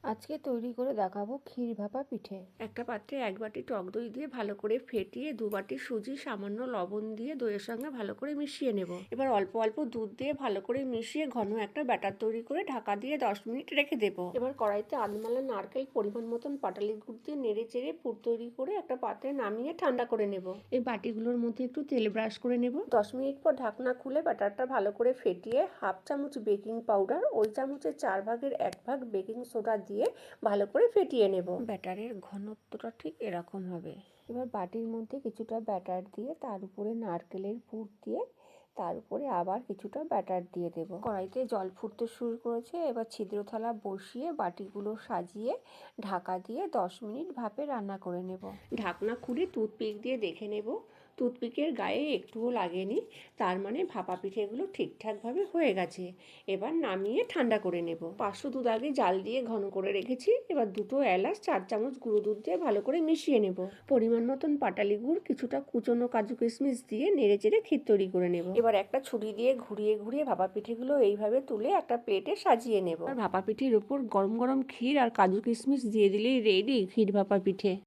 আজকে তৈরি করে দেখাবো ক্ষীর ভাপা পিঠে। একটা পাত্রে 1 বাটি টক দই দিয়ে ভালো করে ফেটিয়ে 2 বাটি সুজি সামান্য লবণ দিয়ে দইয়ের সঙ্গে ভালো করে মিশিয়ে নেব। এবার অল্প অল্প দুধ দিয়ে ভালো করে মিশিয়ে ঘন একটা ব্যাটার তৈরি করে ঢাকা দিয়ে 10 মিনিট রেখে দেব। এবার কড়াইতে আধমালা নারকেল পরিমাণ মতন পাটালি গুড় দিয়ে নেড়ে চেড়ে পুর তৈরি করে একটা পাত্রে নামিয়ে ঠান্ডা করে নেব। এই বাটিগুলোর মধ্যে একটু তেল ব্রাশ করে নেব। 10 মিনিট পর ঢাকনা খুলে ব্যাটারটা ভালো করে ফেটিয়ে হাফ চামচ বেকিং পাউডার, ওই চামচের 4 ভাগের 1 ভাগ বেকিং সোডা দিয়ে ভালো করে ফেটিয়ে নেব। ব্যাটারের ঘনত্বটা ঠিক এরকম হবে। এবার বাটির মধ্যে কিছুটা ব্যাটার দিয়ে তার উপরে নারকেলের পুর দিয়ে তার উপরে আবার কিছুটা ব্যাটার দিয়ে দেব। কড়াইতে জল ফুটতে শুরু করেছে, এবার ছিদ্র থালা বসিয়ে বাটিগুলো সাজিয়ে ঢাকা দিয়ে 10 মিনিট ভাপে রান্না করে নেব। ঢাকনা খুলে টুথপিক দিয়ে দেখে নেব। টুথপিকের গায়ে একটুও লাগেনি, তার মানে ভাপা পিঠেগুলো ঠিকঠাকভাবে হয়ে গেছে। এবার নামিয়ে ঠান্ডা করে নেব। 500 দুধ আগে জাল দিয়ে ঘন করে রেখেছি। এবার 2 এলাচ 4 চামচ গুঁড়ো দুধ দিয়ে ভালো করে মিশিয়ে নেব। পরিমাণ মতন পাটালি গুড়, কিছুটা কুচনো কাজু কিশমিশ দিয়ে নেড়ে চেড়ে ক্ষীর তৈরি করে নেব। এবার একটা ছুরি দিয়ে ঘুরিয়ে ঘুরিয়ে ভাপা পিঠেগুলো এইভাবে তুলে একটা প্লেটে সাজিয়ে নেব। আর ভাপা পিঠের উপর গরম গরম ক্ষীর আর কাজু কিশমিশ দিয়ে দিলেই রেডি ক্ষীর ভাপা পিঠে।